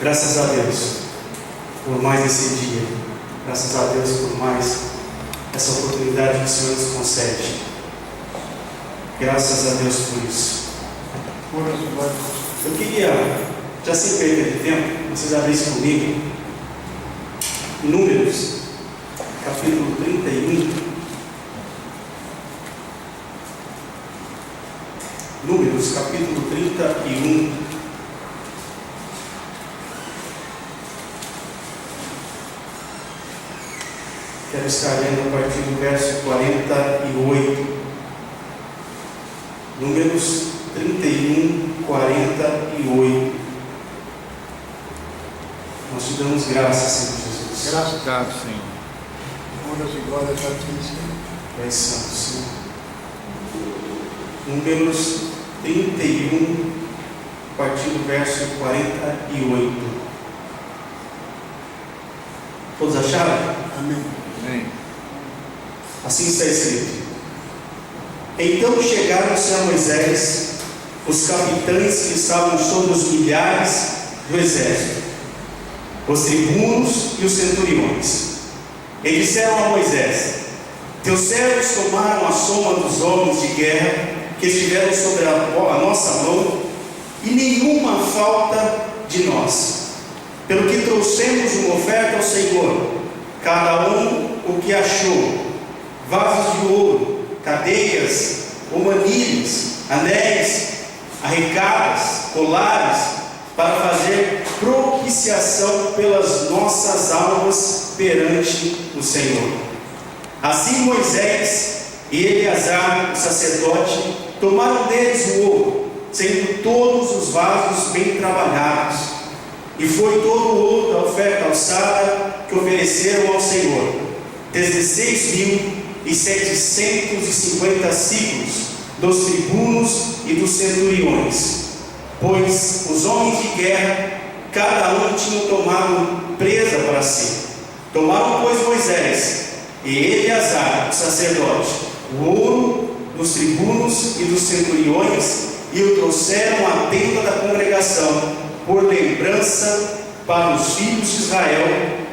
Graças a Deus por mais esse dia. Graças a Deus por mais essa oportunidade que o Senhor nos concede. Graças a Deus por isso. Eu queria, já sem perder de tempo, vocês abrissem comigo Números, capítulo 31. Números, capítulo 31. Quero estar lendo a partir do verso 48. Números 31, 48. Nós te damos graças, Senhor Jesus. Graças a Deus, Senhor. Honras e glórias a ti, Senhor. Pai Santo, Senhor. Números 31, a partir do verso 48. Todos acharam? Amém. Amém. Assim está escrito: Então chegaram-se a Moisés os capitães que estavam sobre os milhares do exército, os tribunos e os centuriões, e disseram a Moisés: Teus servos tomaram a soma dos homens de guerra que estiveram sobre a nossa mão, e nenhuma falta de nós, pelo que trouxemos uma oferta ao Senhor, cada um o que achou: vasos de ouro, cadeias, manilhas, anéis, arrecadas, colares, para fazer propiciação pelas nossas almas perante o Senhor. Assim Moisés e Eleazar, o sacerdote, tomaram deles o ouro, sendo todos os vasos bem trabalhados, e foi todo o ouro da oferta alçada que ofereceram ao Senhor, 16.750 ciclos dos tribunos e dos centuriões, pois os homens de guerra, cada um tinha tomado presa para si. Tomaram, pois, Moisés e Eleazar, o sacerdote, o ouro dos tribunos e dos centuriões, e o trouxeram à tenda da congregação, por lembrança para os filhos de Israel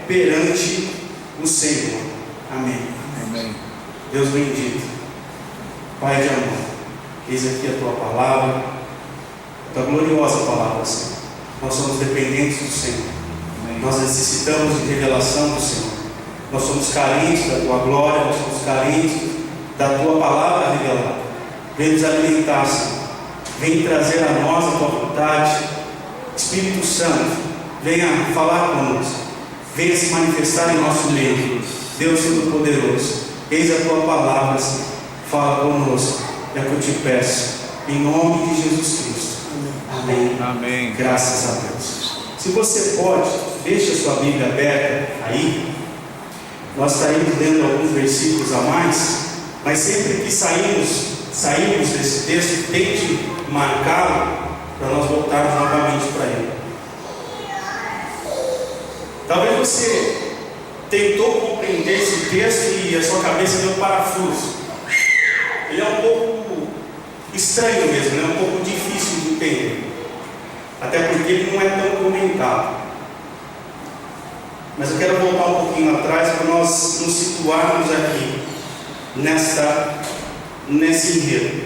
perante o Senhor. Amém. Amém. Deus bendito, Pai de amor, eis aqui a tua palavra, a tua gloriosa palavra, Senhor. Nós somos dependentes do Senhor. Amém. Nós necessitamos de revelação do Senhor. Nós somos carentes da tua glória, nós somos carentes da tua palavra revelada. Vem nos alimentar, Senhor. Vem trazer a nós a tua vontade. Espírito Santo, venha falar conosco. Venha se manifestar em nosso meio. Deus Todo-Poderoso, eis a tua palavra, Senhor. Fala conosco. É o que eu te peço. Em nome de Jesus Cristo. Amém. Amém. Graças a Deus. Se você pode, deixe a sua Bíblia aberta aí. Nós estaremos lendo alguns versículos a mais, mas sempre que saímos desse texto, tente marcá-lo para nós voltarmos novamente para ele. Talvez você tentou compreender esse texto e a sua cabeça deu um parafuso. Ele é um pouco estranho mesmo, né? Um pouco difícil de entender, até porque ele não é tão comentado. Mas eu quero voltar um pouquinho atrás para nós nos situarmos aqui nesse enredo.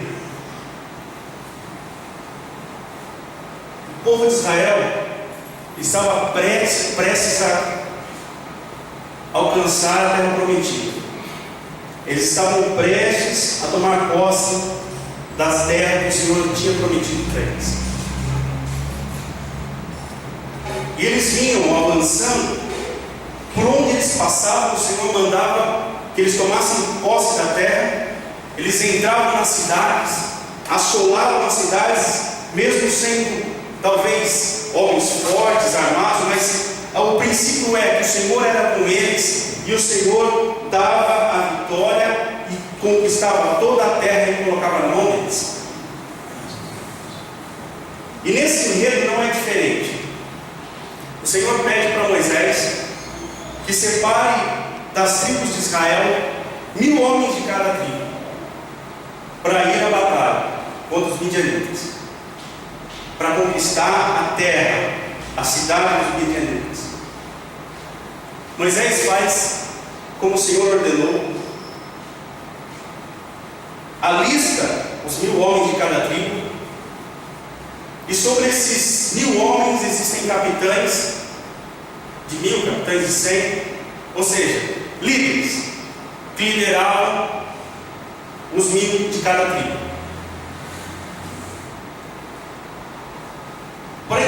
O povo de Israel estava prestes a alcançar a terra prometida. Eles estavam prestes a tomar posse das terras que o Senhor tinha prometido para eles. E eles vinham avançando. Por onde eles passavam, o Senhor mandava que eles tomassem posse da terra. Eles entravam nas cidades, assolavam as cidades, mesmo sendo talvez homens fortes, armados, mas o princípio é que o Senhor era com eles, e o Senhor dava a vitória e conquistava toda a terra e colocava na mão deles. E nesse enredo não é diferente. O Senhor pede para Moisés que separe das tribos de Israel 1000 homens de cada tribo, para ir à batalha contra os midianitas, para conquistar a terra a cidade dos midianitas. Moisés faz como o Senhor ordenou, alista os 1000 homens de cada tribo, e sobre esses 1000 homens existem capitães de 1000, capitães de 100, ou seja, líderes que lideravam os 1000 de cada tribo. Para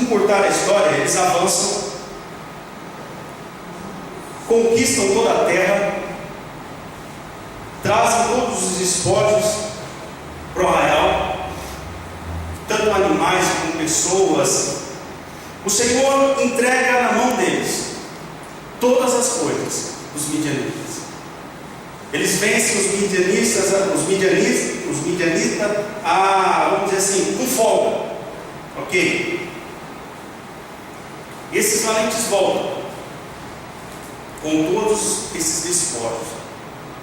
encurtar a história, eles avançam, conquistam toda a terra, trazem todos os espólios para o arraial, tanto animais como pessoas. O Senhor entrega na mão deles todas as coisas dos midianitas. Eles vencem os midianitas, vamos dizer assim, com folga. Ok? E esses valentes voltam com todos esses despojos,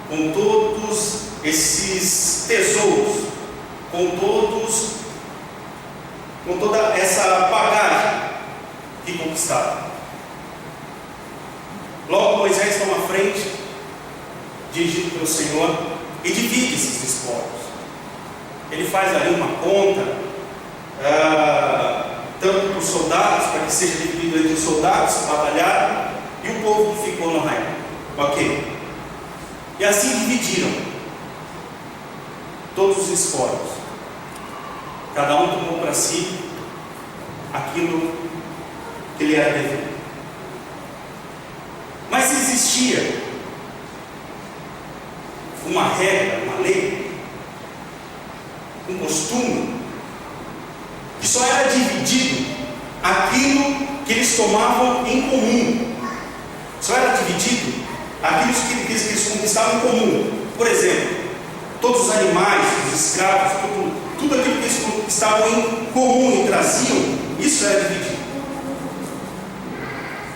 com todos esses tesouros, com toda essa bagagem que conquistaram. Logo Moisés toma a frente, dirigido pelo Senhor, e divide esses despojos. Ele faz ali uma conta, tanto para os soldados, para que seja dividido entre os soldados que batalharam e o povo que ficou no arraial. Ok? E assim dividiram todos os espólios. Cada um tomou para si aquilo que lhe era devido. Mas existia uma regra, uma lei, um costume, que só era dividido aquilo que eles tomavam em comum. Só era dividido aquilo que eles conquistavam em comum. Por exemplo, todos os animais, os escravos, tudo aquilo que eles conquistavam em comum e traziam, isso era dividido.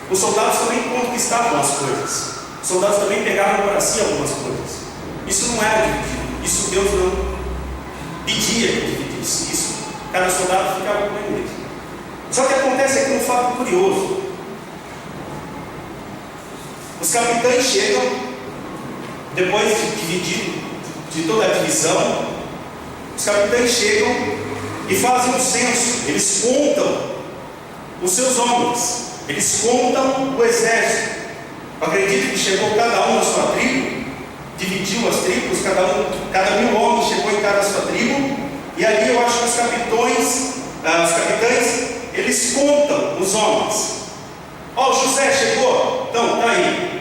Os soldados também conquistavam as coisas. Os soldados também pegavam para si algumas coisas. Isso não era dividido. Isso Deus não pedia que dividisse. Isso, cada soldado ficava com ele mesmo. Só que acontece aqui um fato curioso. Os capitães chegam, depois de dividir, de toda a divisão, os capitães chegam e fazem um censo. Eles contam os seus homens, eles contam o exército. Acredito que chegou cada um na sua tribo, dividiu as tribos, cada 1000 homens chegou em cada sua tribo, e ali eu acho que os capitães, eles contam os homens. Ó, o José chegou? Então, está aí.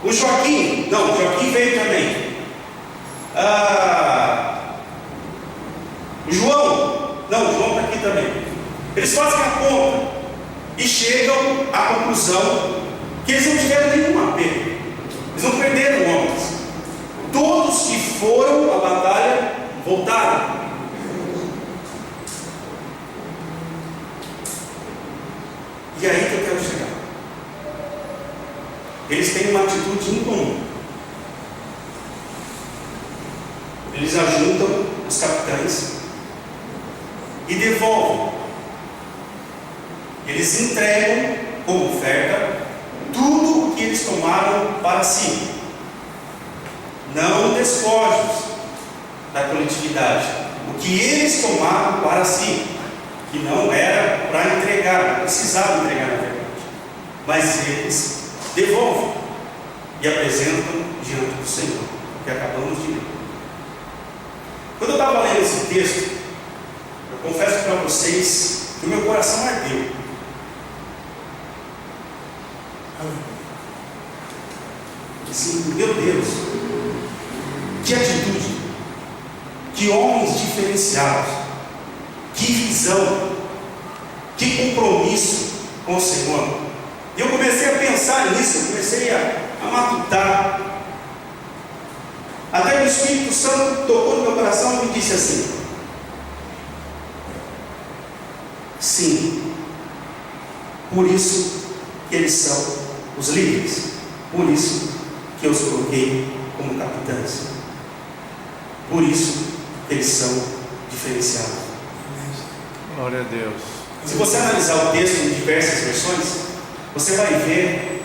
O Joaquim? Não, o Joaquim veio também. O João? Não, o João está aqui também. Eles fazem a conta e chegam à conclusão que eles não tiveram nenhuma perda. Eles não perderam homens. Todos que foram à batalha voltaram. E aí que eu quero chegar. Eles têm uma atitude incomum. Eles ajuntam os capitães e devolvem. Eles entregam como oferta tudo o que eles tomaram para si. Não despojos da coletividade. O que eles tomaram para si, que não era para entregar, não precisava entregar na verdade, mas eles devolvem e apresentam diante do Senhor, que acabamos de ler. Quando eu estava lendo esse texto, eu confesso para vocês que o meu coração ardeu. Assim, meu Deus, que atitude, que homens diferenciados, que visão, que compromisso com o Senhor. E eu comecei a pensar nisso, eu comecei a matutar. Até que o Espírito Santo tocou no meu coração e me disse assim: sim, por isso que eles são os líderes, por isso que eu os coloquei como capitães, por isso que eles são diferenciados. Glória a Deus. Se você analisar o texto em diversas versões, você vai ver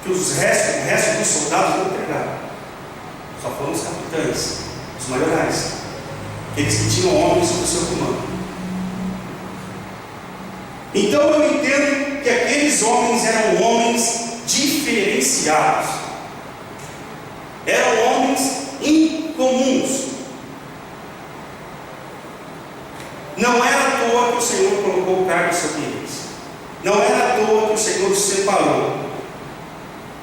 que o resto dos soldados não entregaram. Só foram os capitães, os maiorais, aqueles que tinham homens sob o seu comando. Então eu entendo que aqueles homens eram homens diferenciados, eram homens incomuns. Não era à toa que o Senhor colocou o cargo sobre eles. Não era à toa que o Senhor os separou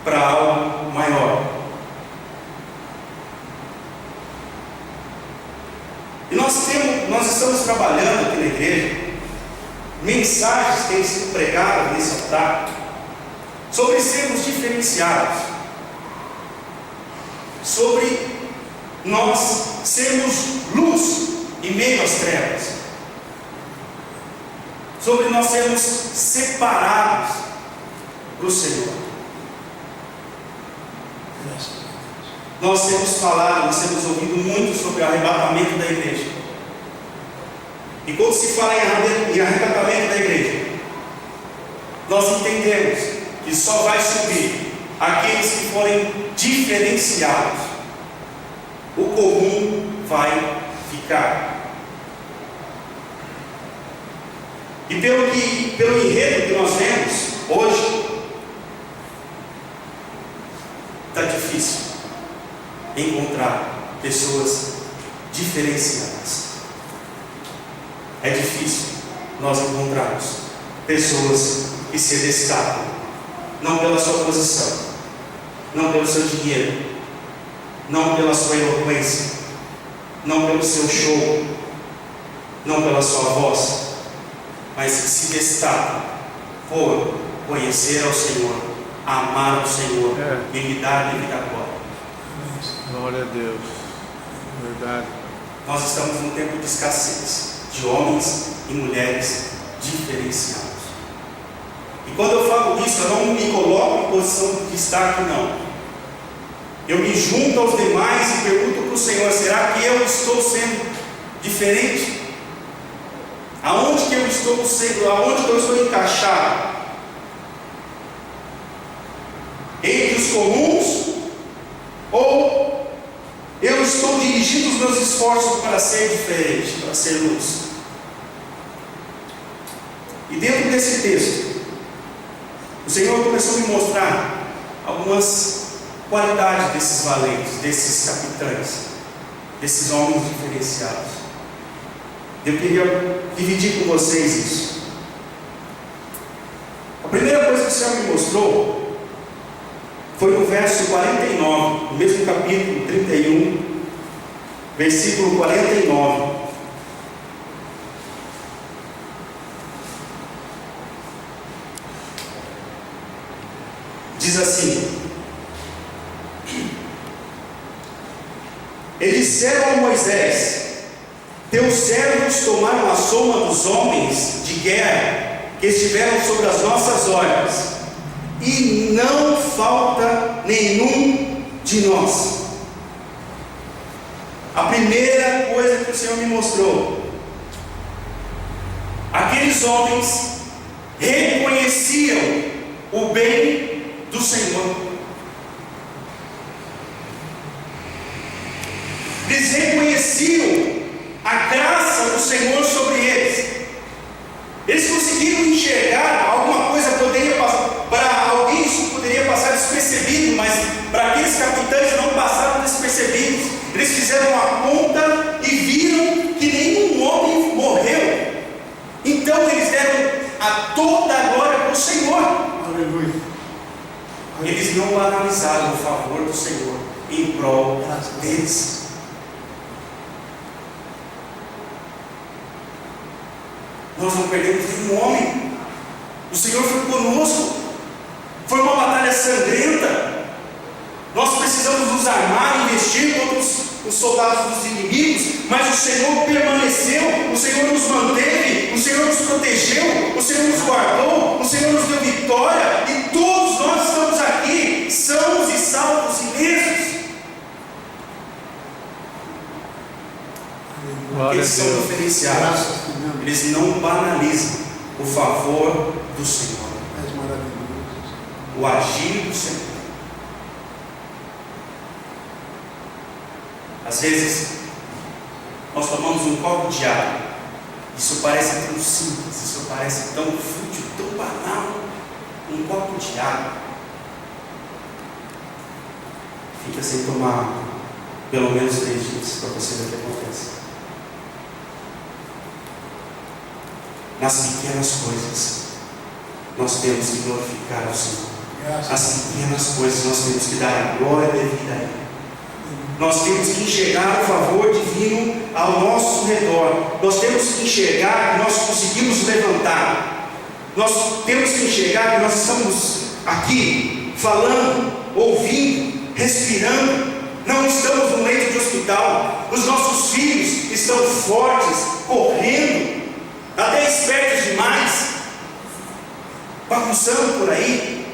para algo maior. E nós estamos trabalhando aqui na igreja, mensagens têm sido pregadas nesse altar sobre sermos diferenciados, sobre nós sermos luz em meio às trevas, sobre nós sermos separados para o Senhor. Nós temos falado, nós temos ouvido muito sobre o arrebatamento da igreja. E quando se fala em arrebatamento da igreja, nós entendemos que só vai subir aqueles que forem diferenciados. O comum vai ficar. E pelo enredo que nós vemos hoje, está difícil encontrar pessoas diferenciadas. É difícil nós encontrarmos pessoas que se destacam, não pela sua posição, não pelo seu dinheiro, não pela sua eloquência, não pelo seu show, não pela sua voz, mas que se destacam por conhecer ao Senhor, amar ao Senhor e lhe dar a devida glória. Glória a Deus. Verdade. Nós estamos num tempo de escassez de homens e mulheres diferenciados. E quando eu falo isso, eu não me coloco em posição de destaque, não. Eu me junto aos demais e pergunto para o Senhor: será que eu estou sendo diferente? Aonde que eu estou sendo? Aonde que eu estou encaixado? Entre os comuns? Ou eu estou dirigindo os meus esforços para ser diferente, para ser luz? E dentro desse texto, o Senhor começou a me mostrar algumas qualidades desses valentes, desses capitães, desses homens diferenciados. Eu queria dividir com vocês isso. A primeira coisa que o Senhor me mostrou foi no verso 49, no mesmo capítulo 31, versículo 49. Diz assim: e disseram a Moisés: teus servos tomaram a soma dos homens de guerra que estiveram sobre as nossas ordens, e não falta nenhum de nós. A primeira coisa que o Senhor me mostrou: aqueles homens reconheciam o bem do Senhor. Eles reconheciam a graça do Senhor sobre eles. Eles conseguiram enxergar alguma coisa, poderia passar, para alguém isso poderia passar despercebido, mas para aqueles capitães não passaram despercebidos. Eles fizeram a conta e viram que nenhum homem morreu. Então eles deram a toda a glória para o Senhor. Aleluia. Eles não banalizaram o favor do Senhor em prol deles. Nós não perdemos nenhum homem. O Senhor foi conosco. Foi uma batalha sangrenta. Nós precisamos nos armar e investir contra os soldados dos inimigos, mas o Senhor permaneceu, o Senhor nos manteve, o Senhor nos protegeu, o Senhor nos guardou, o Senhor nos deu vitória, e todos nós estamos aqui, sãos e salvos e ilesos. Glória Eles a são Deus. diferenciados. eles não banalizam o favor do Senhor, És maravilhoso. o agir do Senhor. Às vezes, nós tomamos um copo de água. Isso parece tão simples, isso parece tão fútil, tão banal. Um copo de água. Fica sem tomar água pelo menos 3 dias para você ver o que acontece. Nas pequenas coisas, nós temos que glorificar ao Senhor. Nas pequenas coisas, nós temos que dar a glória devida a Ele. Nós temos que enxergar o favor divino ao nosso redor. Nós temos que enxergar que nós conseguimos levantar. Nós temos que enxergar que nós estamos aqui, falando, ouvindo, respirando. Não estamos no leito de hospital. Os nossos filhos estão fortes, correndo, até espertos demais, bagunçando por aí.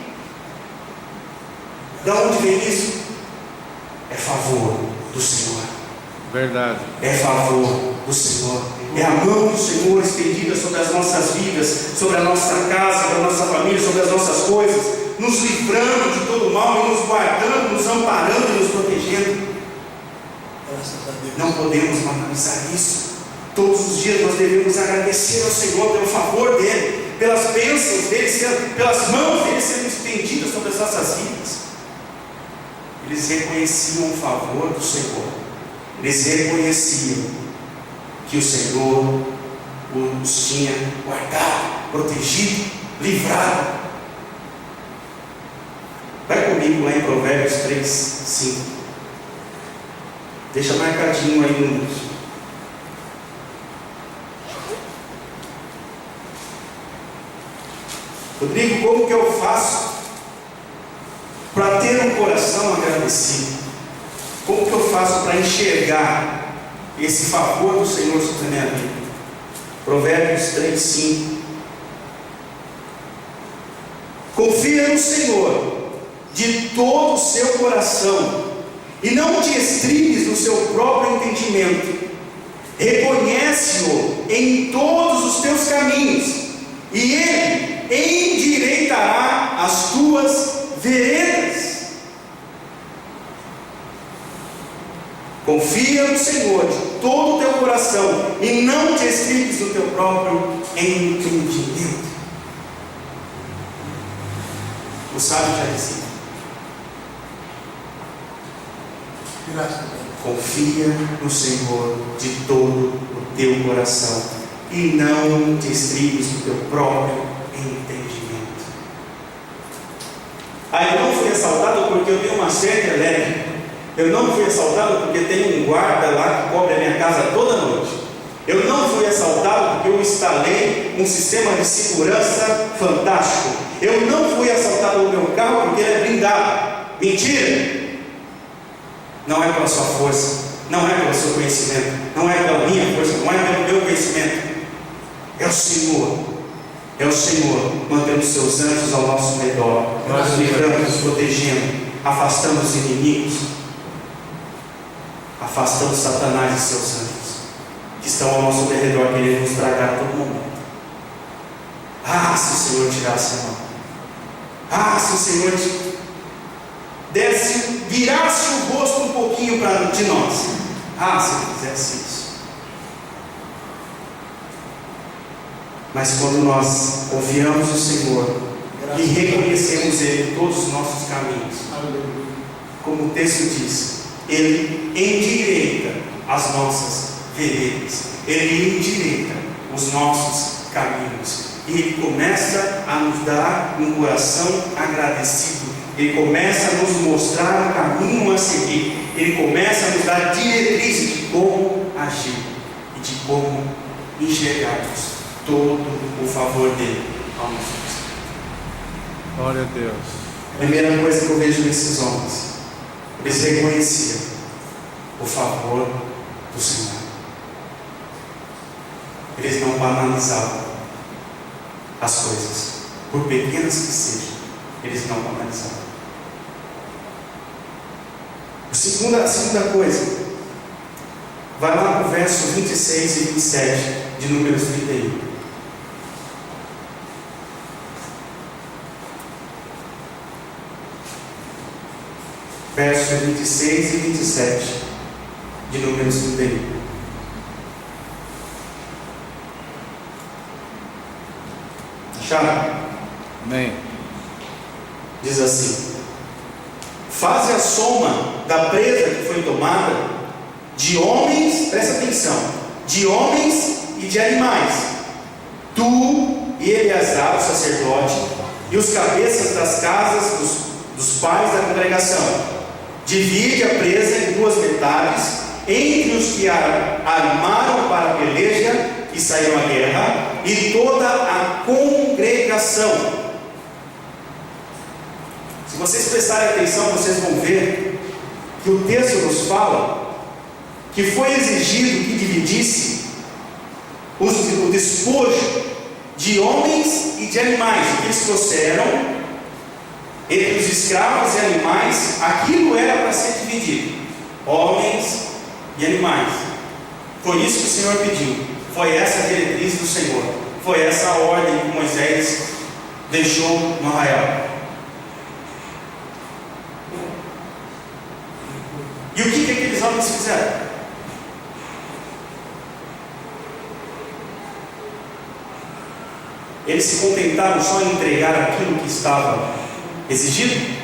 De onde vem isso? É favor do Senhor. Verdade. É favor do Senhor. É a mão do Senhor estendida sobre as nossas vidas, sobre a nossa casa, sobre a nossa família, sobre as nossas coisas, nos livrando de todo mal e nos guardando, nos amparando e nos protegendo. Graças a Deus. Não podemos banalizar isso. Todos os dias nós devemos agradecer ao Senhor pelo favor dEle, pelas bênçãos dEle, pelas mãos dEle sendo estendidas sobre as nossas vidas. Eles reconheciam o favor do Senhor. Eles reconheciam que o Senhor os tinha guardado, protegido, livrado. Vai comigo lá em Provérbios 3, 5. Deixa marcadinho aí no número. Rodrigo, como que eu faço para ter um coração agradecido? Como que eu faço para enxergar esse favor do Senhor sobre a minha vida? Provérbios 3, 5. Confia no Senhor de todo o seu coração e não te estribes no seu próprio entendimento. Reconhece-o em todos os teus caminhos e Ele endireitará as tuas veredas. Confia no Senhor de todo o teu coração e não te estribes no teu próprio entendimento. O sábio já dizia: Graças a Deus. confia no Senhor de todo o teu coração e não te estribes no teu próprio entendimento. Eu não fui assaltado porque eu tenho uma certa elétrica. Eu não fui assaltado porque tem um guarda lá que cobre a minha casa toda noite. Eu não fui assaltado porque eu instalei um sistema de segurança fantástico. Eu não fui assaltado no meu carro porque ele é blindado. Mentira! Não é pela sua força, não é pelo seu conhecimento, não é pela minha força, não é pelo meu conhecimento. É o Senhor mantendo os seus anjos ao nosso redor, nos livrando, nos protegendo, afastando os inimigos, afastando Satanás e seus anjos, que estão ao nosso redor, querendo nos tragar a todo momento. Se o Senhor tirasse a mão, se o Senhor virasse o rosto um pouquinho de nós, se Ele fizesse isso. Mas quando nós confiamos no Senhor e reconhecemos Ele em todos os nossos caminhos, como o texto diz, Ele endireita as nossas veredas, Ele endireita os nossos caminhos, e Ele começa a nos dar um coração agradecido. Ele começa a nos mostrar o caminho a seguir. Ele começa a nos dar diretrizes de como agir e de como enxergarmos todo o favor dele ao nosso Deus. Glória a Deus. A primeira coisa que eu vejo nesses homens, eles reconheciam o favor do Senhor. Eles não banalizavam as coisas, por pequenas que sejam, eles não banalizavam. A segunda coisa, vai lá para o verso 26 e 27. de Números 31. Versos 26 e 27 de Números 31. Acharam? Amém. Diz assim: faze a soma da presa que foi tomada de homens, presta atenção, de homens e de animais, tu e Eleazar, o sacerdote, e os cabeças das casas dos pais da congregação. Divide a presa em duas metades, entre os que a armaram para a peleja e saíram à guerra, e toda a congregação. Se vocês prestarem atenção, vocês vão ver que o texto nos fala que foi exigido que dividisse o despojo de homens e de animais, que eles trouxeram. Entre os escravos e animais, aquilo era para ser dividido, homens e animais. Foi isso que o Senhor pediu, foi essa a diretriz do Senhor, foi essa a ordem que Moisés deixou no arraial. E o que aqueles homens fizeram? Eles se contentaram só em entregar aquilo que estava exigido?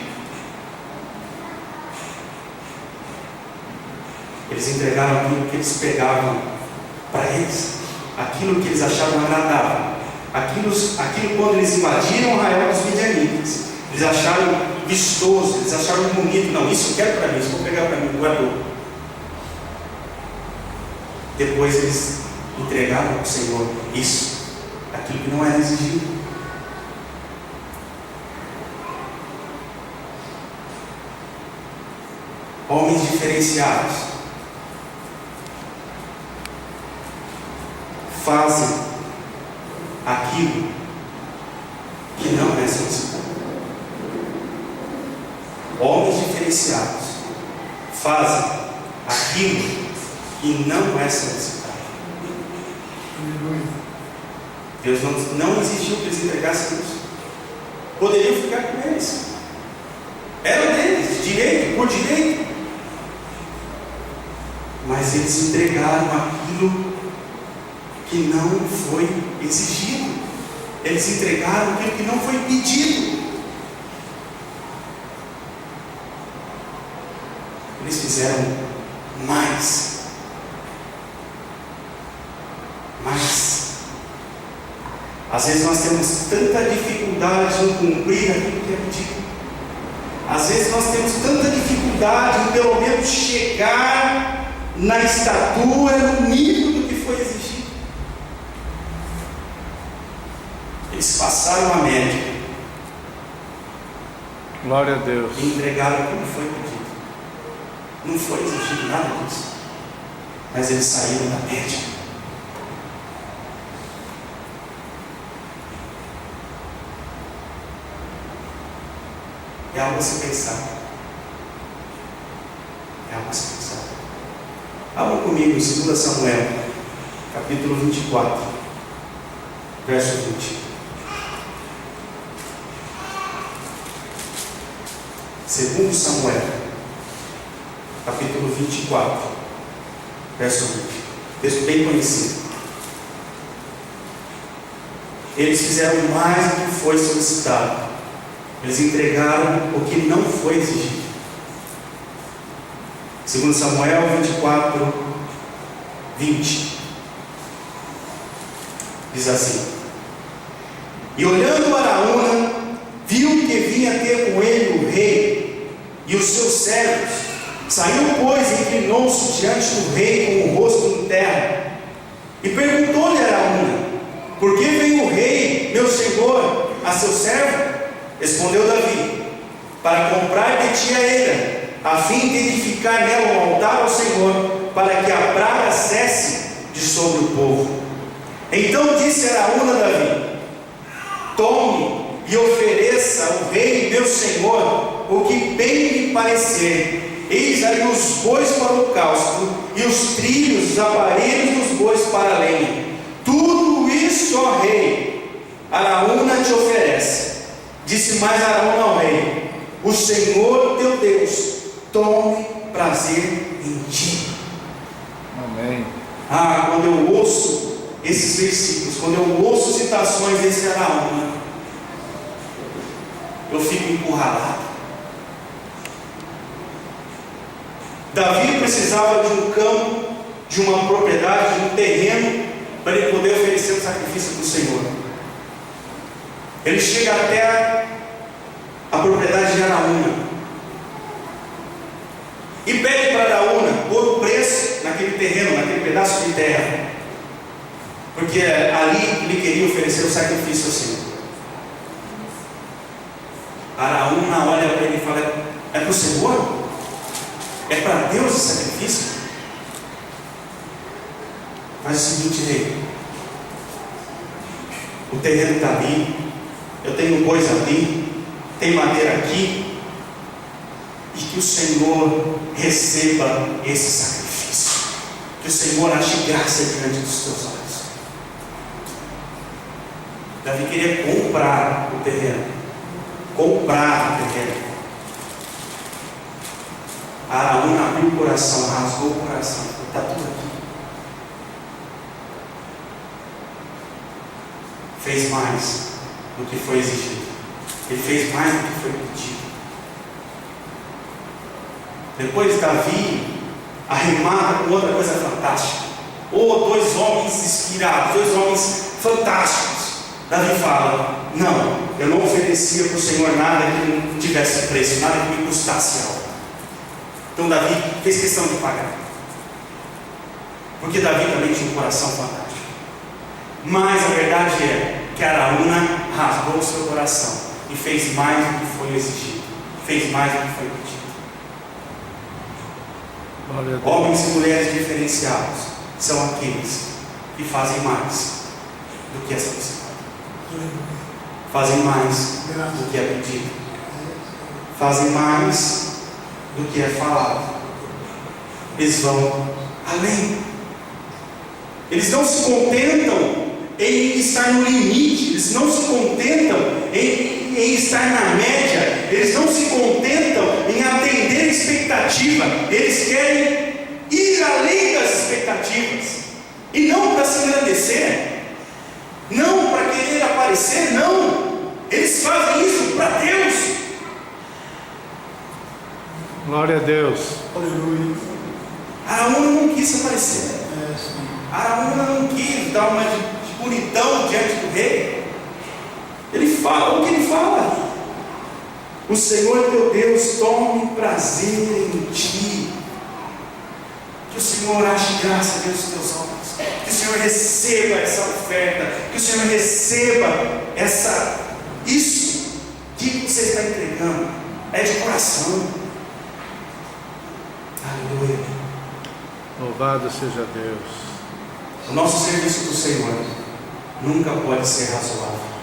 Eles entregaram aquilo que eles pegavam para eles, aquilo que eles achavam agradável, aquilo quando eles invadiram o arraial dos midianitas, eles acharam vistoso, eles acharam bonito. Não, isso eu quero para mim, isso eu vou pegar para mim, guardou. Depois eles entregaram ao Senhor isso, aquilo que não era exigido. Homens diferenciados fazem aquilo que não é solicitado. Homens diferenciados fazem aquilo que não é solicitado. Deus não exigiu que eles entregassem isso. Poderiam ficar com eles, era deles, direito por direito. Mas eles entregaram aquilo que não foi exigido. Eles entregaram aquilo que não foi pedido. Eles fizeram mais. Às vezes nós temos tanta dificuldade em cumprir aquilo que é pedido. Às vezes nós temos tanta dificuldade em pelo menos chegar na estatura, no nível do que foi exigido. Eles passaram a média. Glória a Deus. E entregaram como foi pedido. Não foi exigido nada disso, mas eles saíram da média. É algo a se pensar. É algo a se pensar. Abra comigo em 2 Samuel, capítulo 24, verso 20. 2 Samuel, capítulo 24, verso 20. Texto bem conhecido. Eles fizeram mais do que foi solicitado. Eles entregaram o que não foi exigido. 2 Samuel 24, 20. Diz assim: e olhando Araúna, viu que vinha ter com ele o rei e os seus servos. Saiu, pois, e inclinou-se diante do rei com o rosto em terra. E perguntou-lhe Araúna: por que veio o rei, meu senhor, a seu servo? Respondeu Davi: para comprar de ti a Eira, a fim de edificar nela um altar ao Senhor, para que a praga cesse de sobre o povo. Então disse Araúna a Davi: tome e ofereça ao rei meu senhor o que bem lhe parecer. Eis aí os bois para o holocausto, e os trilhos, os aparelhos dos bois para a lenha. Tudo isso, ó rei, Araúna te oferece. Disse mais Araúna ao rei: o Senhor teu Deus tome prazer em ti. Amém. Quando eu ouço esses versículos, quando eu ouço citações desse Araúna, eu fico encurralado. Davi precisava de um campo, de uma propriedade, de um terreno, para ele poder oferecer um sacrifício para o Senhor. Ele chega até a propriedade de Araúna e pede para Araúna pôr o preço naquele terreno, naquele pedaço de terra, porque ali ele queria oferecer o sacrifício ao Senhor. Araúna olha para ele e fala: é para o Senhor? É para Deus esse sacrifício? Faz o seguinte, rei: o terreno está ali, eu tenho coisa ali, tem madeira aqui, e que o Senhor receba esse sacrifício, que o Senhor ache graça diante dos teus olhos. Davi queria comprar o terreno, Araúna abriu o coração, rasgou o coração, está tudo aqui. Fez mais do que foi exigido. Ele fez mais do que foi pedido. Depois Davi arremata com outra coisa fantástica. Dois homens inspirados, dois homens fantásticos. Davi fala: não, eu não oferecia para o Senhor nada que não tivesse preço, nada que me custasse algo. Então Davi fez questão de pagar, porque Davi também tinha um coração fantástico. Mas a verdade é que Araúna rasgou o seu coração e fez mais do que foi exigido, fez mais do que foi pedido. Homens e mulheres diferenciados são aqueles que fazem mais do que é solicitado, fazem mais do que é pedido, fazem mais do que é falado. Eles vão além. Eles não se contentam em estar no limite, eles não se contentam em estar na média, eles não se contentam em atender a expectativa, eles querem ir além das expectativas, e não para se engrandecer, não para querer aparecer, não, eles fazem isso para Deus. Glória a Deus. Aleluia. Araúna não quis aparecer. Araúna não quis dar uma de bonitão diante do rei. Ele fala o que ele fala: o Senhor teu Deus tome prazer em ti. Que o Senhor ache graça diante dos teus olhos, que o Senhor receba essa oferta, que o Senhor receba isso que você está entregando, é de coração. Aleluia. Louvado seja Deus. O nosso serviço do Senhor nunca pode ser razoável.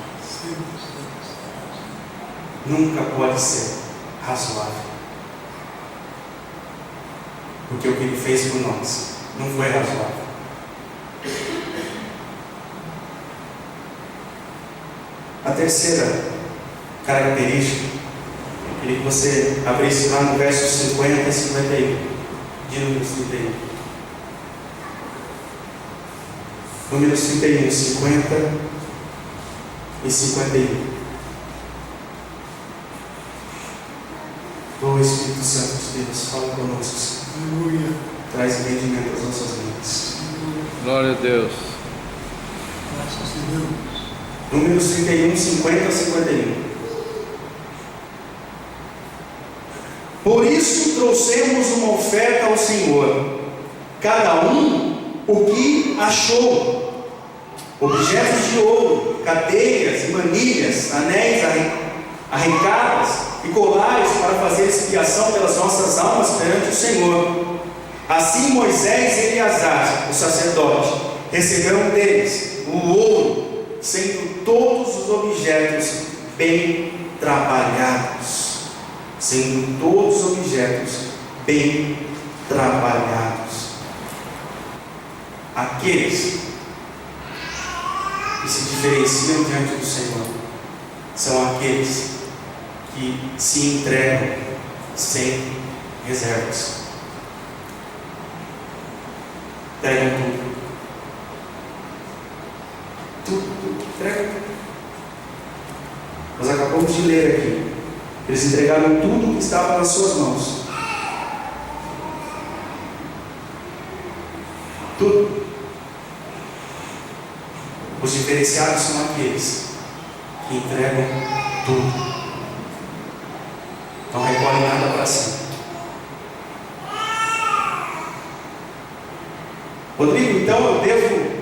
Nunca pode ser razoável. Porque o que Ele fez por nós não foi razoável. A terceira característica, eu queria que você abrisse lá no verso 50 e 51. De Números 31. Números 31, 50 e 51. O Espírito Santo de Deus, fala conosco, Senhor. Aleluia. Traz entendimento às nossas vidas. Glória a Deus. Graças a Deus. Números 31, 50 a 51. Por isso trouxemos uma oferta ao Senhor, cada um o que achou: objetos de ouro, cadeias, manilhas, anéis arrancadas e colares, para fazer expiação pelas nossas almas perante o Senhor. Assim Moisés e Eleazar, o sacerdote, receberam deles o ouro, sendo todos os objetos bem trabalhados. Sendo todos os objetos bem trabalhados. Aqueles que se diferenciam diante do Senhor são aqueles que se entregam sem reservas. Entregam tudo. Tudo, entregam tudo. Nós acabamos de ler aqui. Eles entregaram tudo que estava nas suas mãos. Tudo. Os diferenciados são aqueles que entregam tudo. Não recolhem nada para si. Rodrigo, então eu devo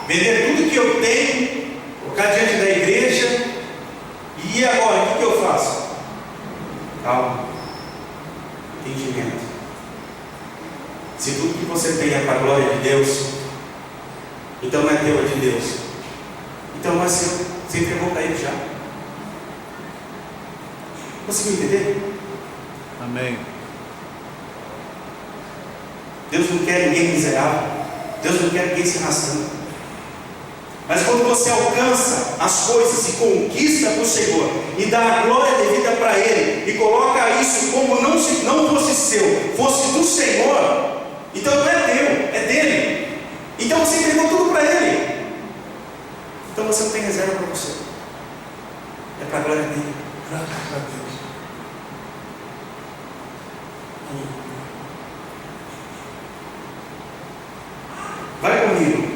vender tudo que eu tenho, colocar diante da igreja, e agora, o que eu faço? Calma. Entendimento. Se tudo que você tem é para a glória de Deus, então não é teu, é de Deus. Então não é seu. Você entregou para Ele já. Conseguiu entender? Amém. Deus não quer ninguém miserável. Deus não quer ninguém se arrastando. Mas quando você alcança as coisas e conquista para o Senhor, e dá a glória devida para Ele, e coloca isso como não fosse seu, fosse do Senhor, então não é teu, é dele. Então você entregou tudo para Ele. Então você não tem reserva para você. É para a glória dele. Graças a Deus. Vai comigo.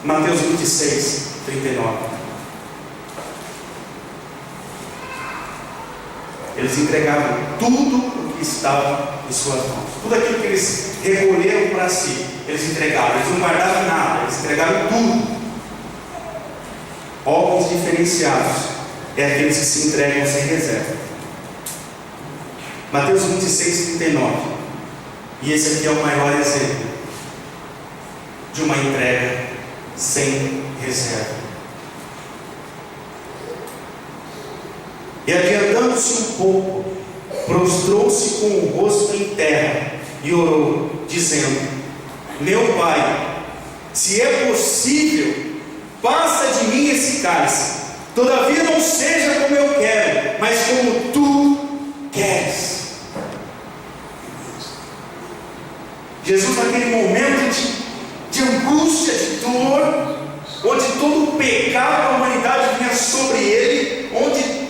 Mateus 26, 39. Eles entregaram tudo o que estava em suas mãos. Tudo aquilo que eles recolheram para si, eles entregaram. Eles não guardaram nada, eles entregaram tudo. Homens diferenciados é aqueles que se entregam sem reserva. Mateus 26, 39. E esse aqui é o maior exemplo de uma entrega sem reserva. E adiantando-se um pouco, prostrou-se com o rosto em terra e orou, dizendo: Meu Pai, se é possível, passa de mim esse cálice. Todavia não seja como eu quero, mas como tu queres. Jesus, naquele momento de angústia, de dor, onde todo o pecado da humanidade vinha sobre ele, onde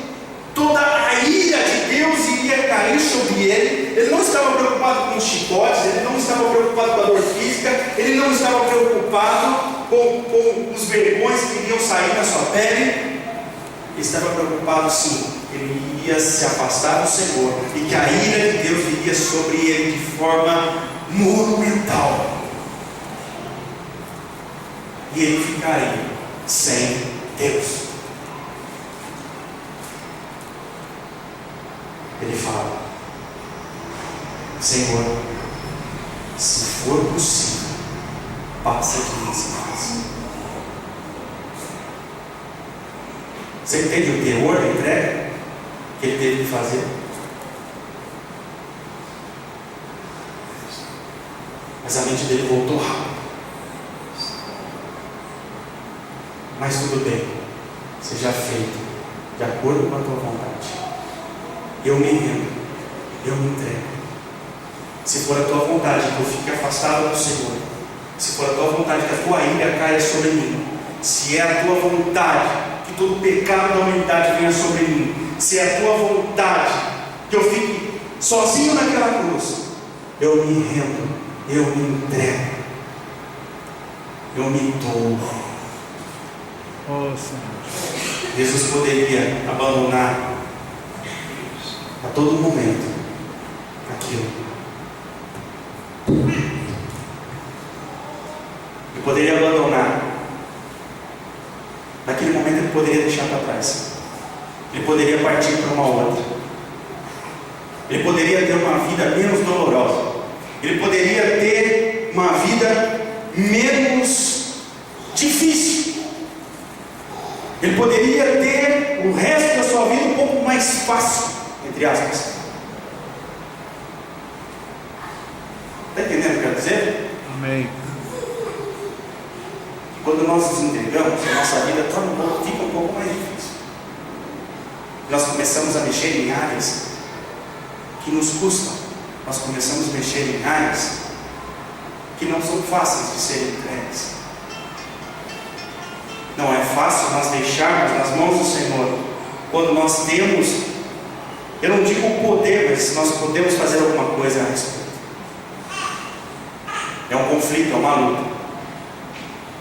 toda a ira de Deus iria cair sobre ele. Ele não estava preocupado com chicotes, ele não estava preocupado com a dor física, ele não estava preocupado com os vergões que iriam sair na sua pele. Ele estava preocupado sim, ele iria se afastar do Senhor, e que a ira de Deus viria sobre ele de forma monumental, e ele ficaria sem Deus. Ele fala: Senhor, se for possível, passa de mim esse cálice. Você entende o teor da entrega que ele teve que fazer? Mas a mente dele voltou rápido. Mas tudo bem, seja feito de acordo com a tua vontade. Eu me rendo, eu me entrego. Se for a tua vontade que eu fique afastado do Senhor, se for a tua vontade que a tua ira caia sobre mim, se é a tua vontade que todo o pecado da humanidade venha sobre mim, se é a tua vontade que eu fique sozinho naquela cruz, eu me rendo, eu me entrego, eu me dou. Oh, Senhor. Jesus poderia abandonar a todo momento aquilo. Ele poderia abandonar. Naquele momento ele poderia deixar para trás. Ele poderia partir para uma outra. Ele poderia ter uma vida menos dolorosa. Ele poderia ter uma vida menos difícil. Ele poderia ter o resto da sua vida um pouco mais fácil, entre aspas. Está entendendo o que eu quero dizer? Amém. quando nós nos entregamos, a nossa vida fica um pouco mais difícil. Nós começamos a mexer em áreas que nos custam. Nós começamos a mexer em áreas que não são fáceis de serem entregues. Não é fácil nós deixarmos nas mãos do Senhor quando nós temos, eu não digo o poder, mas nós podemos fazer alguma coisa a respeito. É um conflito, é uma luta.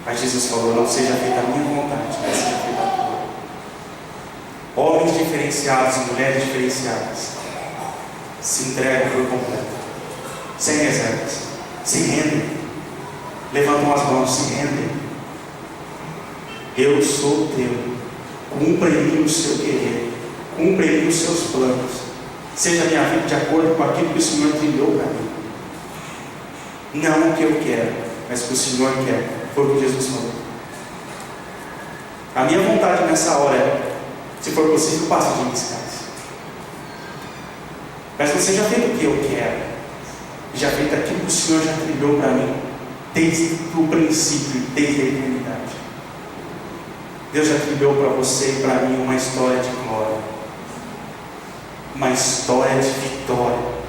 Mas Jesus falou: não seja feita a minha vontade, mas seja feita a tua. Homens diferenciados e mulheres diferenciadas se entregam por completo, sem reservas, se rendem, levantam as mãos, se rendem. Eu sou teu, cumpra em mim o seu querer, cumpra em mim os seus planos, seja a minha vida de acordo com aquilo que o Senhor trilhou para mim. Não o que eu quero, mas o que o Senhor quer. Foi o que Jesus falou. A minha vontade nessa hora é, se for possível, passe de mim esse cálice. Mas não seja feito o que eu quero, já feito aquilo que o Senhor já trilhou para mim, desde o princípio, desde a eternidade. Deus já trilhou para você e para mim uma história de glória, uma história de vitória.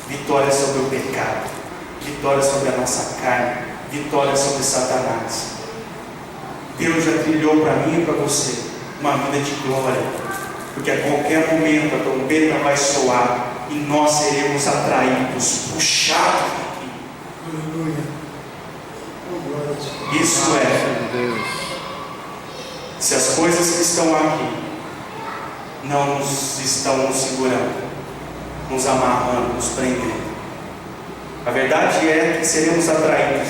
Vitória sobre o pecado, vitória sobre a nossa carne, vitória sobre Satanás. Deus já trilhou para mim e para você uma vida de glória, porque a qualquer momento a trombeta vai soar e nós seremos atraídos, puxados aqui. Aleluia. Isso é, se as coisas que estão aqui não nos estão nos segurando, nos amarrando, nos prendendo. A verdade é que seremos atraídos,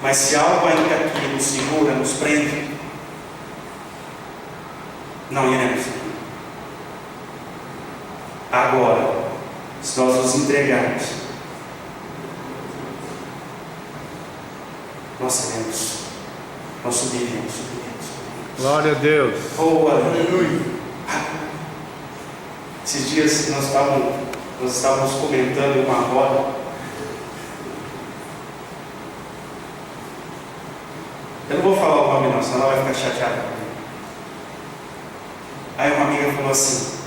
mas se algo ainda aqui nos segura, nos prende, não iremos. Agora, se nós nos entregarmos, nós seremos, nós subiremos. Glória a Deus. Oh, Aleluia. Esses dias nós estávamos comentando em uma roda. Eu não vou falar o nome não, senão ela vai ficar chateada comigo. Aí uma amiga falou assim: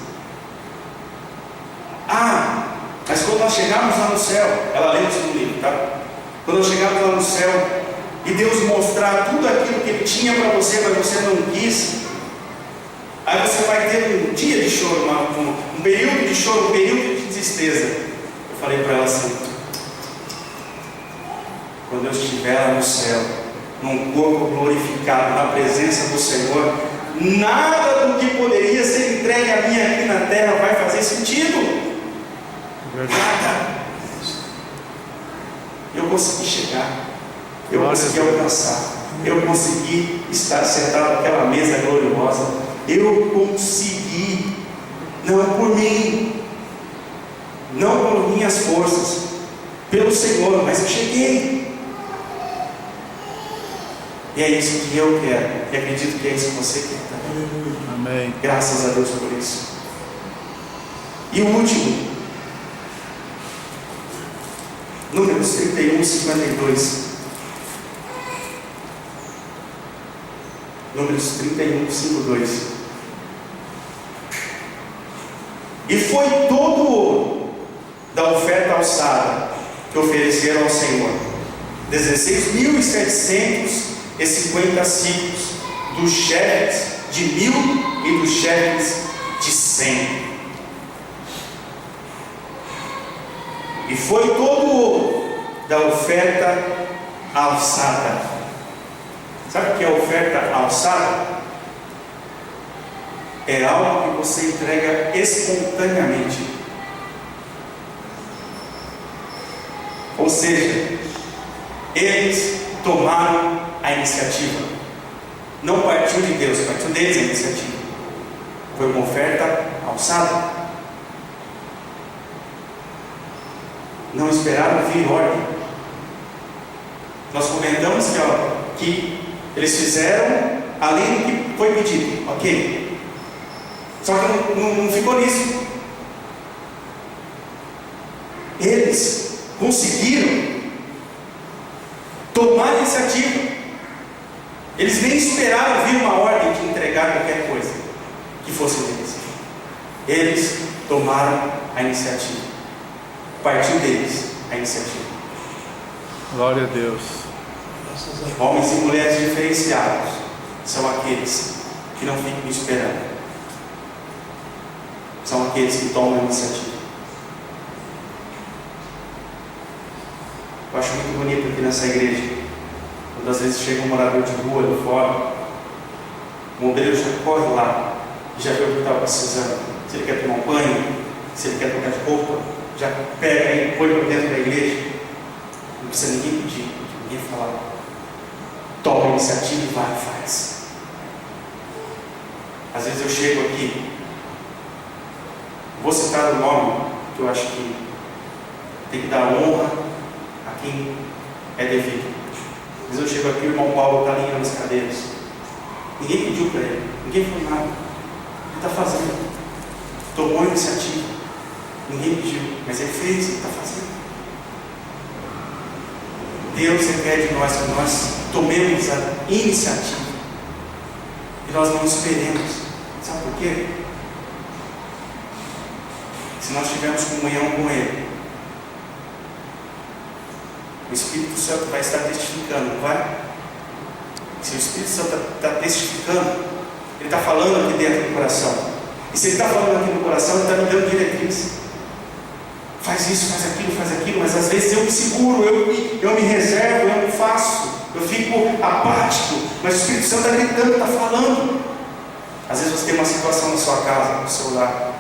mas quando nós chegarmos lá no céu, ela leu isso no livro, tá? Quando nós chegarmos lá no céu e Deus mostrar tudo aquilo que Ele tinha para você, mas você não quis, aí você vai ter um dia de choro, um período de choro, um período de tristeza. Eu falei para ela assim: quando eu estiver lá no céu, num corpo glorificado, na presença do Senhor, nada do que poderia ser entregue a mim aqui na terra vai fazer sentido. Nada. Eu consegui chegar, eu consegui alcançar, eu consegui estar sentado naquela mesa gloriosa, eu consegui, não por mim, não por minhas forças, pelo Senhor, mas eu cheguei. E é isso que eu quero, e acredito que é isso que você quer também. Amém. Graças a Deus por isso. E o último, Números 31, 52. Números 31, 52. E foi todo o ouro da oferta alçada que ofereceram ao Senhor, 16.750 ciclos, dos chefes de 1.000 e dos chefes de 100. E foi todo o ouro da oferta alçada. Sabe o que é oferta alçada? É algo que você entrega espontaneamente. Ou seja, eles tomaram a iniciativa. Não partiu de Deus, partiu deles a iniciativa. Foi uma oferta alçada. Não esperaram vir ordem. Nós comentamos que eles fizeram além do que foi pedido, ok? Só que não ficou nisso. Eles conseguiram tomar a iniciativa. Eles nem esperaram vir uma ordem de entregar qualquer coisa que fosse deles. Eles tomaram a iniciativa. Partiu deles a iniciativa. Glória a Deus. Graças a Deus. Homens e mulheres diferenciados são aqueles que não ficam esperando. São aqueles que tomam a iniciativa. Eu acho muito bonito aqui nessa igreja, quando às vezes chega um morador de rua de fora, o obreiro já corre lá e já vê o que estava precisando. Se ele quer tomar um banho, se ele quer trocar de roupa, já pega e põe para dentro da igreja. Não precisa ninguém pedir, ninguém falar. Toma a iniciativa e vai e faz. Às vezes eu chego aqui, vou citar o nome, que eu acho que tem que dar honra a quem é devido. Às vezes eu chego aqui, o irmão Paulo está alinhando as cadeiras. Ninguém pediu para ele, ninguém falou nada. Ele está fazendo. Tomou a iniciativa. Ninguém pediu, mas ele fez, ele está fazendo. Deus requer de nós que nós tomemos a iniciativa. E nós não esperemos. Sabe por quê? Se nós tivermos comunhão com Ele, o Espírito Santo vai estar testificando, não vai? Se o Espírito Santo está testificando, Ele está falando aqui dentro do coração. E se Ele está falando aqui no coração, Ele está me dando diretriz. Faz isso, faz aquilo, mas às vezes eu me seguro, eu me reservo, eu não faço, eu fico apático, mas o Espírito Santo está gritando, está falando. Às vezes você tem uma situação na sua casa, no seu lar,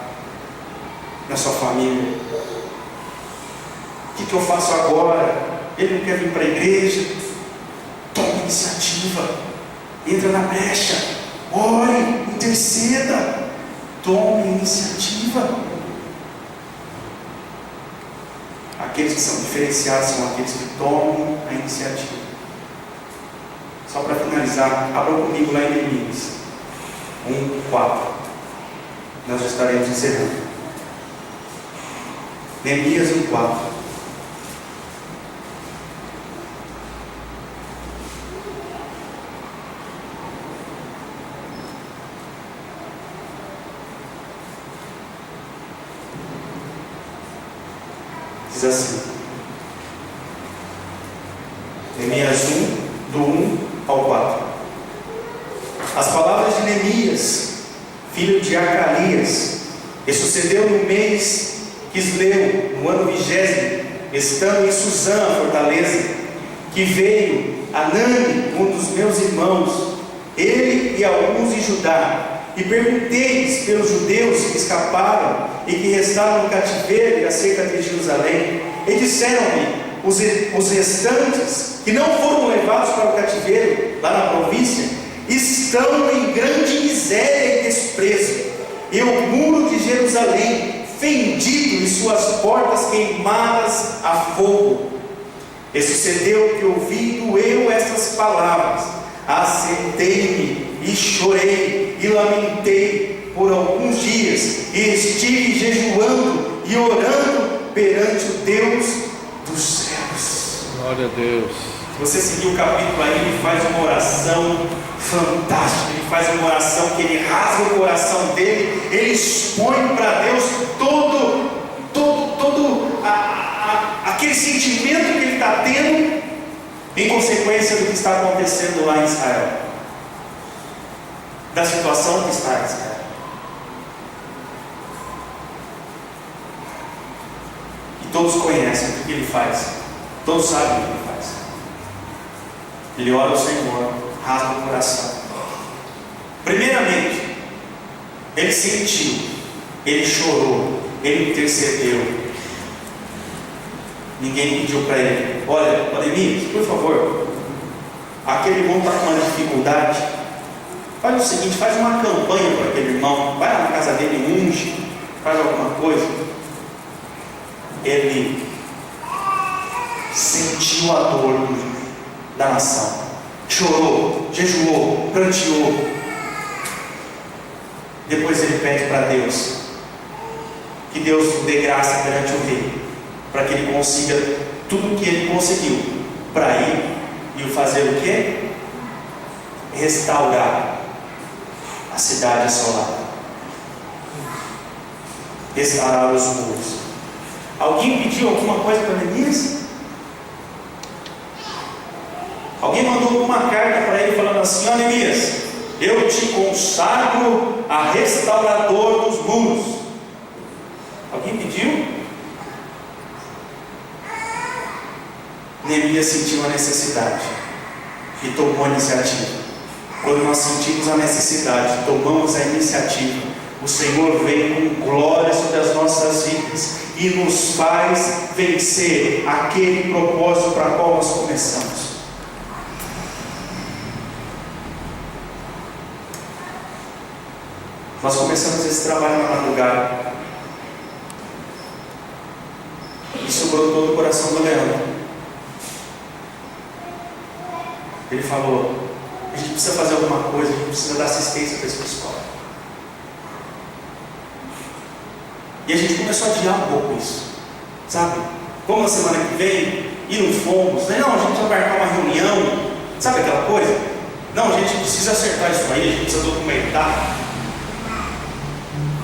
na sua família. O que eu faço agora? Ele não quer vir para a igreja. Tome iniciativa, entra na brecha, ore, interceda, tome iniciativa. Aqueles que são diferenciados são aqueles que tomam a iniciativa. Só para finalizar, abram comigo lá em Neemias 1:4. Nós já estaremos encerrando. Neemias 1:4. Diz assim, Neemias 1, do 1 ao 4. As palavras de Neemias, filho de Acalias, que sucedeu no mês Quisleu, no ano 20º, estando em Suzã, a fortaleza, que veio Anani, um dos meus irmãos, ele e alguns em Judá, e perguntei-lhes pelos judeus que escaparam e que restaram no cativeiro acerca de Jerusalém, e disseram-me: os restantes que não foram levados para o cativeiro lá na província estão em grande miséria e desprezo, e o muro de Jerusalém fendido e suas portas queimadas a fogo. E sucedeu que, ouvindo eu estas palavras, assentei-me e chorei e lamentei por alguns dias, e estive jejuando e orando perante o Deus dos céus. Glória a Deus. Se você seguir o capítulo aí, ele faz uma oração fantástica. Ele faz uma oração que ele rasga o coração dele, ele expõe para Deus todo aquele sentimento que ele está tendo em consequência do que está acontecendo lá em Israel, da situação que está em Israel. E todos conhecem o que ele faz, todos sabem o que ele faz. Ele ora ao Senhor, rasga o coração. Primeiramente, ele sentiu, ele chorou, ele intercedeu. Ninguém pediu para ele: olha, Neemias, por favor, aquele irmão está com uma dificuldade, faz o seguinte, faz uma campanha para aquele irmão, vai lá na casa dele, unge, faz alguma coisa. Ele sentiu a dor da nação, chorou, jejuou, pranteou. Depois ele pede para Deus que Deus dê graça perante o rei, para que ele consiga tudo o que ele conseguiu para ir e fazer o quê? Restaurar a cidade assolada, restaurar os muros. Alguém pediu alguma coisa para Neemias? Alguém mandou uma carta para ele falando assim: ó Neemias, eu te consagro a restaurador dos muros. Alguém pediu? Neemias sentiu a necessidade e tomou a iniciativa. Quando nós sentimos a necessidade, tomamos a iniciativa, o Senhor vem com glória sobre as nossas vidas e nos faz vencer aquele propósito para qual nós começamos. Nós começamos esse trabalho na madrugada. Isso brotou do coração do Leandro. Ele falou: a gente precisa fazer alguma coisa, a gente precisa dar assistência para essa escola. E a gente começou a adiar um pouco isso, sabe? Como na semana que vem, e não fomos, né? Não, a gente vai marcar uma reunião, sabe aquela coisa? Não, a gente precisa acertar isso aí, a gente precisa documentar.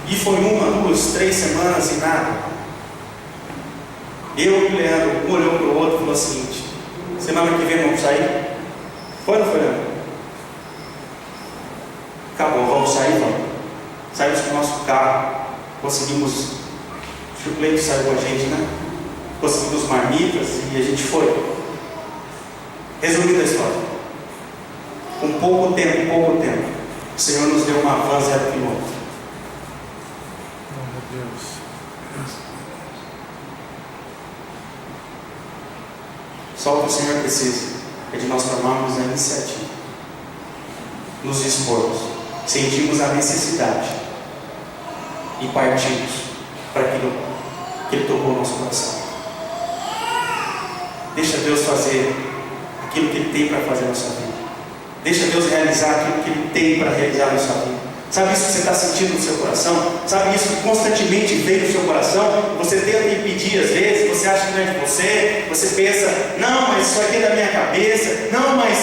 E foi 1, 2, 3 semanas e nada. Eu e o Leandro, um olhou para o outro e falou o seguinte: semana que vem vamos sair? Foi ou não foi, Leandro? Acabou, vamos sair, vamos. Saímos com o nosso carro, conseguimos, acho que o Cleito saiu com a gente, né? Conseguimos marmitas e a gente foi. Resumindo a história, com pouco tempo, o Senhor nos deu uma van 0 km. Só o que o Senhor precisa é de nós tomarmos a iniciativa, nos expormos, sentimos a necessidade e partimos para aquilo que Ele tocou no nosso coração. Deixa Deus fazer aquilo que Ele tem para fazer na sua vida. Deixa Deus realizar aquilo que Ele tem para realizar na sua vida. Sabe isso que você está sentindo no seu coração? Sabe isso que constantemente vem no seu coração? Você tenta impedir às vezes, você acha que não é de você, você pensa: não, mas isso aqui é da minha cabeça, não, mas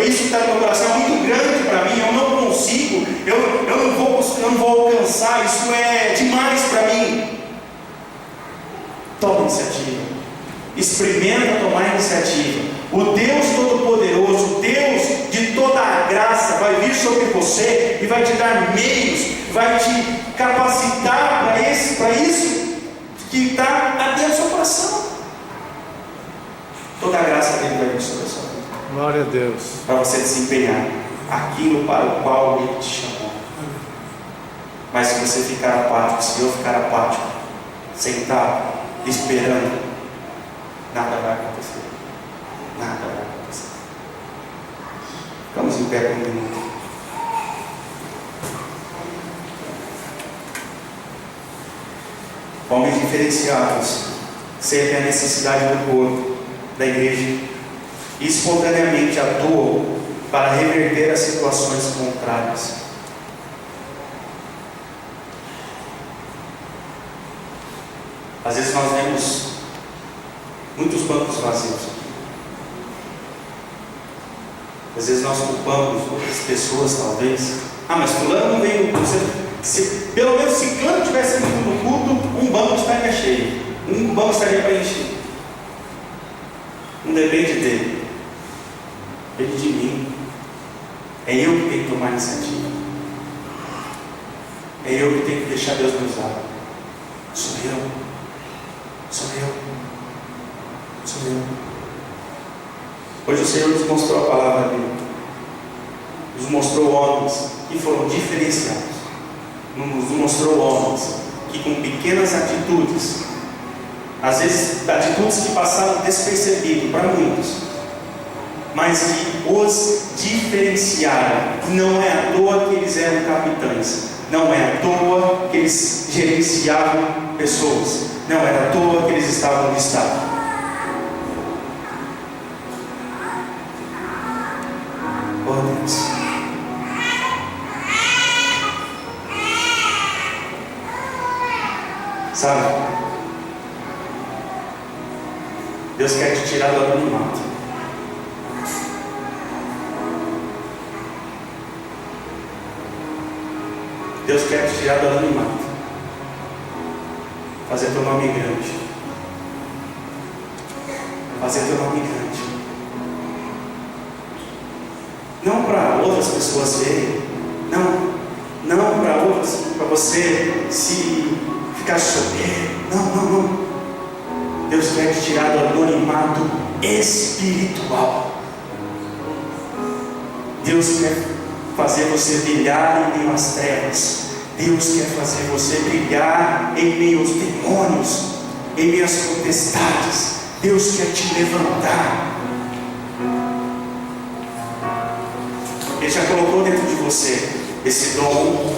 isso que está no meu coração é muito grande para mim, eu não consigo, eu não vou alcançar, isso é demais para mim. Toma iniciativa, experimenta tomar iniciativa. O Deus Todo-Poderoso, o Deus de toda a graça vai vir sobre você e vai te dar meios, vai te capacitar para isso que está dentro do seu coração. Toda a graça dele vai vir sobre a sua vida. Glória a Deus. Para você desempenhar aquilo para o qual Ele te chamou. Mas se você ficar apático, se eu ficar apático, sentado, esperando, nada vai acontecer. Nada vai acontecer. Vamos em pé por um minuto. Homens diferenciados sentem a necessidade do corpo, da igreja, e espontaneamente atuam para reverter as situações contrárias. Às vezes nós vemos muitos bancos vazios. Às vezes nós culpamos outras pessoas, talvez. Ah, mas fulano não veio. Pelo menos se fulano tivesse vindo no culto, um banco estaria cheio. Um banco estaria preenchido. Não depende dele. Depende de mim. É eu que tenho que tomar iniciativa. É eu que tenho que deixar Deus me usar. Sou eu. Sou eu. Sou eu. Hoje o Senhor nos mostrou a palavra dele. Nos mostrou homens que foram diferenciados. Nos mostrou homens que com pequenas atitudes, às vezes atitudes que passaram despercebido para muitos, mas que os diferenciaram. Não é à toa que eles eram capitães. Não é à toa que eles gerenciavam pessoas. Não era à toa que eles estavam listados. Sabe? Deus quer te tirar do anonimato. Deus quer te tirar do anonimato, fazer teu nome grande, fazer teu nome grande, não para outras pessoas verem, não para outras, para você se ficar soberbo, não. Deus quer te tirar do anonimato espiritual. Deus quer fazer você brilhar em meio às trevas. Deus quer fazer você brilhar em meio aos demônios, em meio às potestades. Deus quer te levantar. Ele já colocou dentro de você esse dom.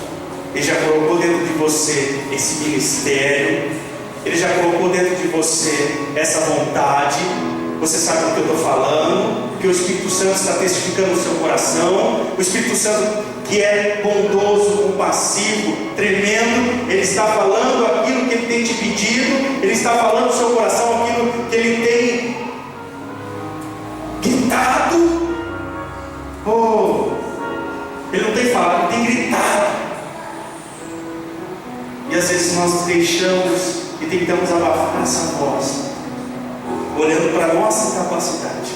Ele já colocou dentro de você esse ministério. Ele já colocou dentro de você essa vontade. Você sabe do que eu estou falando, que o Espírito Santo está testificando no seu coração. O Espírito Santo, que é bondoso, compassivo, tremendo, Ele está falando aquilo que Ele tem te pedido. Ele está falando no seu coração aquilo que Ele tem gritado. Ele não tem falado, Ele tem gritado. E às vezes nós deixamos e tentamos abafar essa voz, olhando para a nossa capacidade.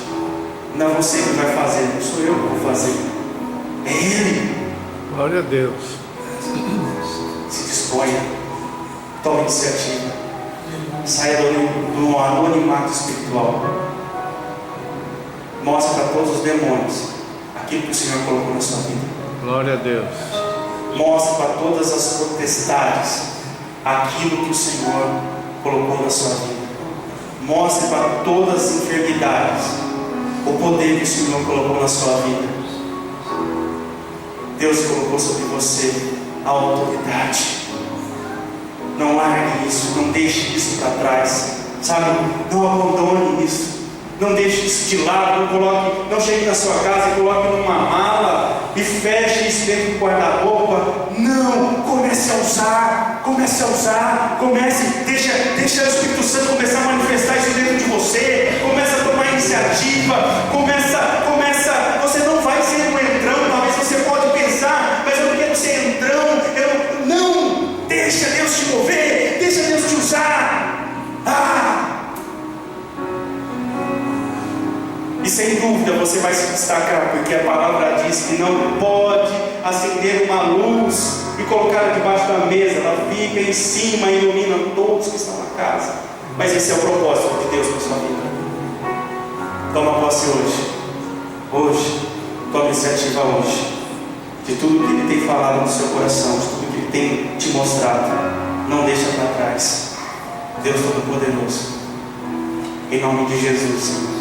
Não é você que vai fazer, não sou eu que vou fazer, é Ele. Glória a Deus. Se disponha, tome iniciativa, saia do anonimato espiritual, mostre para todos os demônios aquilo que o Senhor colocou na sua vida. Glória a Deus. Mostre para todas as potestades aquilo que o Senhor colocou na sua vida. Mostre para todas as enfermidades o poder que o Senhor colocou na sua vida. Deus colocou sobre você a autoridade. Não largue isso, não deixe isso para trás, sabe? Não abandone isso. Não deixe isso de lado, não chegue na sua casa e coloque numa mala e feche isso dentro do guarda-roupa. Não, comece a usar, deixa o Espírito Santo começar a manifestar isso dentro de você. Começa a tomar iniciativa, você não vai ser um entrão, talvez você pode pensar, mas eu não quero ser entrão, não, deixa Deus te mover, deixa Deus te usar. E sem dúvida você vai se destacar, porque a palavra diz que não pode acender uma luz e colocá-la debaixo da mesa. Ela fica em cima e ilumina todos que estão na casa. Mas esse é o propósito de Deus para a sua vida. Toma posse hoje, toma iniciativa hoje, de tudo que Ele tem falado no seu coração, de tudo que Ele tem te mostrado. Não deixa para trás. Deus Todo-Poderoso, em nome de Jesus, Senhor,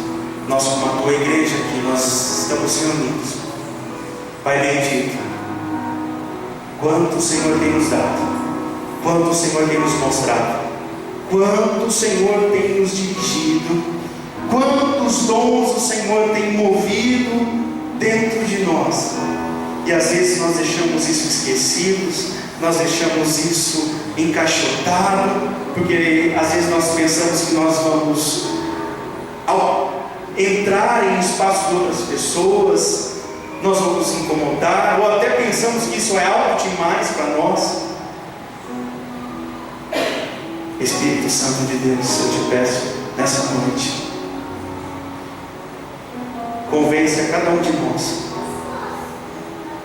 nós, como a tua igreja aqui, nós estamos reunidos. Pai bendito, quanto o Senhor tem nos dado, quanto o Senhor tem nos mostrado, quanto o Senhor tem nos dirigido, quantos dons o Senhor tem movido dentro de nós. E às vezes nós deixamos isso esquecidos, nós deixamos isso encaixotado, porque às vezes nós pensamos que nós vamos entrar em espaço de outras pessoas, nós vamos nos incomodar, ou até pensamos que isso é algo demais para nós. Espírito Santo de Deus, eu te peço nessa noite, convence a cada um de nós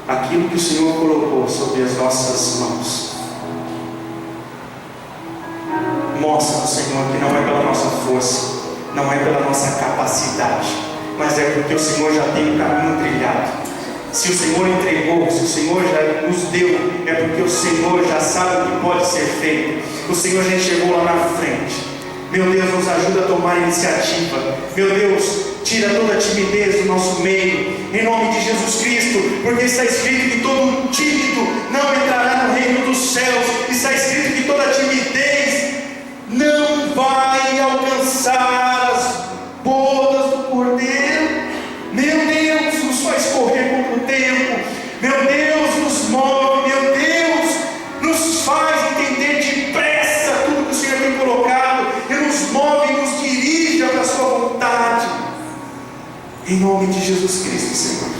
aquilo que o Senhor colocou sobre as nossas mãos. Mostra ao Senhor que não é pela nossa força, não é pela nossa capacidade, mas é porque o Senhor já tem um caminho trilhado. Se o Senhor entregou, se o Senhor já nos deu, é porque o Senhor já sabe o que pode ser feito. O Senhor já chegou lá na frente. Meu Deus, nos ajuda a tomar iniciativa. Meu Deus, tira toda a timidez do nosso meio, em nome de Jesus Cristo, porque está escrito que todo tímido não entrará no reino dos céus. Está escrito que toda timidez não vai alcançar as bodas do Cordeiro. Meu Deus, nos faz correr contra o tempo. Meu Deus, nos move. Meu Deus, nos faz entender depressa tudo que o Senhor tem colocado, e nos move e nos dirige para a sua vontade. Em nome de Jesus Cristo, Senhor,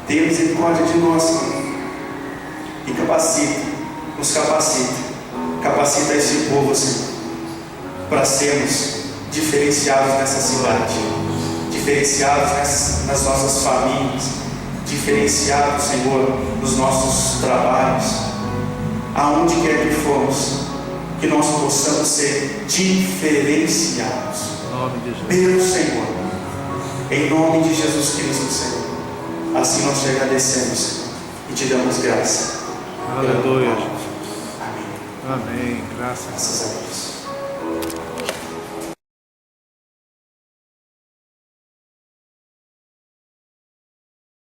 tenha misericórdia de nós, Senhor. e nos capacita esse povo, Senhor, para sermos diferenciados nessa cidade, diferenciados nas nossas famílias, diferenciados, Senhor, nos nossos trabalhos, aonde quer que formos, que nós possamos ser diferenciados pelo Senhor, em nome de Jesus Cristo, Senhor. Assim nós te agradecemos, Senhor, e te damos graça. Aleluia. Amém. Amém. Graças a Deus. Graças a Deus.